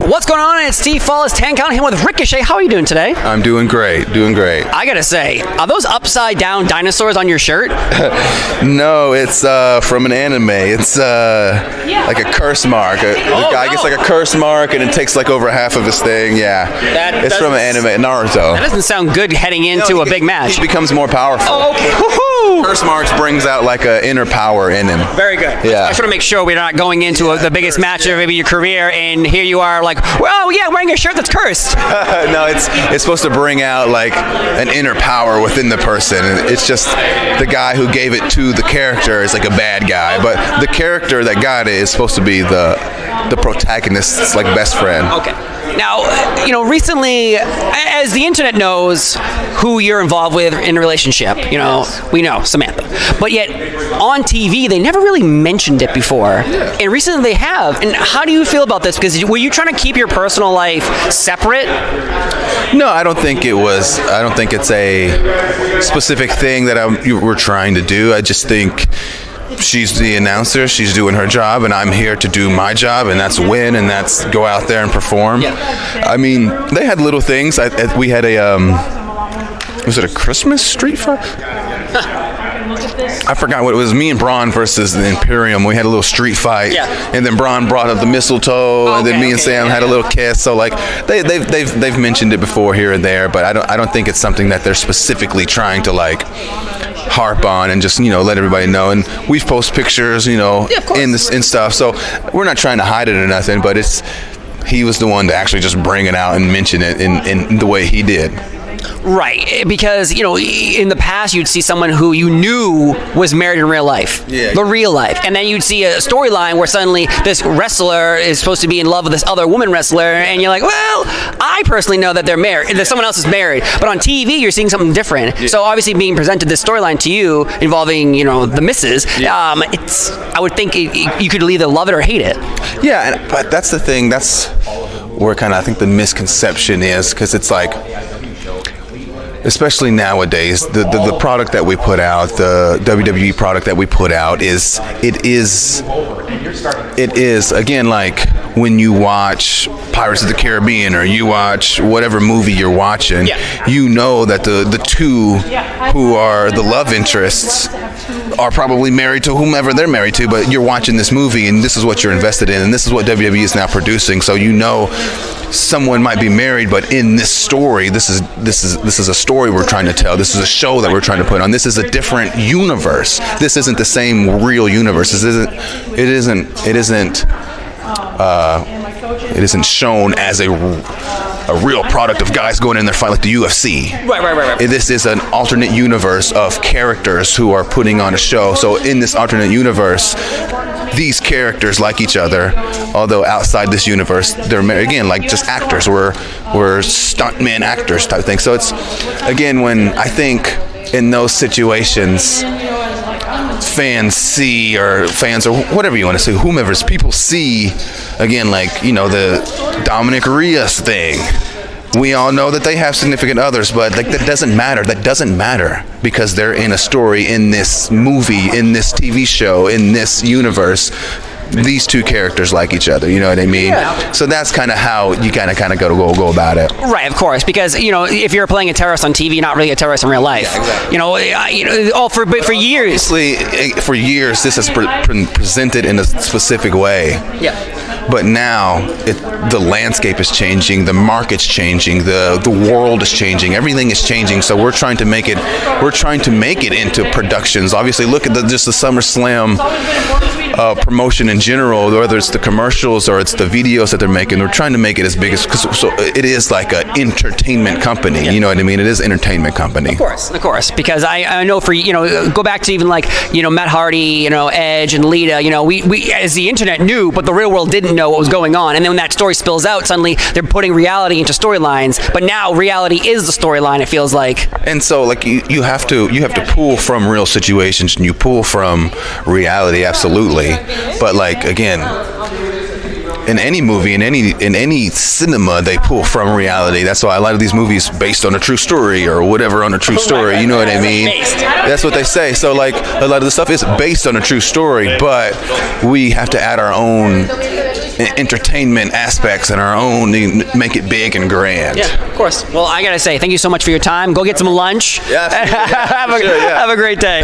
What's going on? It's Steve Follis, 10 Count, here with Ricochet. How are you doing today? I'm doing great, doing great. I gotta say, are those upside down dinosaurs on your shirt? No, it's from an anime. It's like a curse mark. The guy gets like a curse mark and it takes like over half of his thing. Yeah, it's from an anime, Naruto. That doesn't sound good heading into a big match. He becomes more powerful. Oh, okay. Woohoo! Curse marks brings out like an inner power in him. Very good. Yeah. I just want to make sure we're not going into the biggest match of maybe your career, and here you are like, well, yeah, wearing a shirt that's cursed. No, it's supposed to bring out like an inner power within the person. It's just the guy who gave it to the character is like a bad guy, but the character that got it is supposed to be the protagonist's like best friend. Okay. Now, you know, recently, as the internet knows who you're involved with in a relationship, you know, we know, Samantha. But yet, on TV, they never really mentioned it before. Yeah. And recently they have. And how do you feel about this? Because were you trying to keep your personal life separate? No, I don't think it was. I don't think it's a specific thing that we're trying to do. I just think she's the announcer, she's doing her job, and I'm here to do my job, and that's win, and that's go out there and perform. Yeah. I mean, they had little things. We had a, was it a Christmas street fight? I forgot what it was. Me and Braun versus the Imperium. We had a little street fight, and then Braun brought up the mistletoe, and then me and Sam had a little kiss. So like they've mentioned it before here and there, but I don't think it's something that they're specifically trying to like harp on and just, you know, let everybody know. And we've posted pictures, you know, in stuff. So we're not trying to hide it or nothing, but he was the one to actually just bring it out and mention it in the way he did. Right, because, you know, in the past you'd see someone who you knew was married in real life, the real life, and then you'd see a storyline where suddenly this wrestler is supposed to be in love with this other woman wrestler, and you're like, well, I personally know that they're married, that someone else is married, but on TV you're seeing something different. So obviously being presented this storyline to you involving, you know, the missus, I would think you could either love it or hate it. Yeah, but that's the thing. That's where kind of I think the misconception is, because it's like, especially nowadays, the product that we put out, the WWE product that we put out it is again, like when you watch Pirates of the Caribbean or you watch whatever movie you're watching, you know that the two who are the love interests are probably married to whomever they're married to, but you're watching this movie and this is what you're invested in, and this is what WWE is now producing. So you know someone might be married, but in this story, this is a story we're trying to tell. This is a show that we're trying to put on. This is a different universe. This isn't the same real universe. It isn't shown as a real product of guys going in there fight like the UFC. Right. This is an alternate universe of characters who are putting on a show. So in this alternate universe, these characters like each other, although outside this universe, they're again like just actors. We're stuntman actors type thing. So it's again when I think in those situations, fans or whatever you want to say, whomever's people see, again, like, you know, the Dominic Reyes thing. We all know that they have significant others, but like that doesn't matter. That doesn't matter because they're in a story, in this movie, in this TV show, in this universe. These two characters like each other, you know what I mean? Yeah. So that's kind of how you kind of go about it. Right, of course, because, you know, if you're playing a terrorist on TV, you're not really a terrorist in real life. Yeah, exactly. You know, for years. Obviously, for years, this has been presented in a specific way. Yeah. But now the landscape is changing, the market's changing, the world is changing, everything is changing. So we're trying to make it into productions. Obviously, look at just the SummerSlam promotion in general, whether it's the commercials or it's the videos that they're making. We're trying to make it as big as, so it is like an entertainment company. You know what I mean? It is an entertainment company. Of course, because I know for, you know, go back to even like, you know, Matt Hardy, you know, Edge and Lita, you know, we as the internet knew, but the real world didn't know what was going on. And then when that story spills out, suddenly they're putting reality into storylines, but now reality is the storyline, it feels like. And so like you have to pull from real situations and you pull from reality, absolutely. But like again, in any movie, in any cinema, they pull from reality. That's why a lot of these movies based on a true story or whatever on a true story. You know what I mean? That's what they say. So like a lot of the stuff is based on a true story, but we have to add our own entertainment aspects and our own, make it big and grand. Yeah, of course. Well, I gotta say, thank you so much for your time. Go get some lunch. Yeah, have a great day.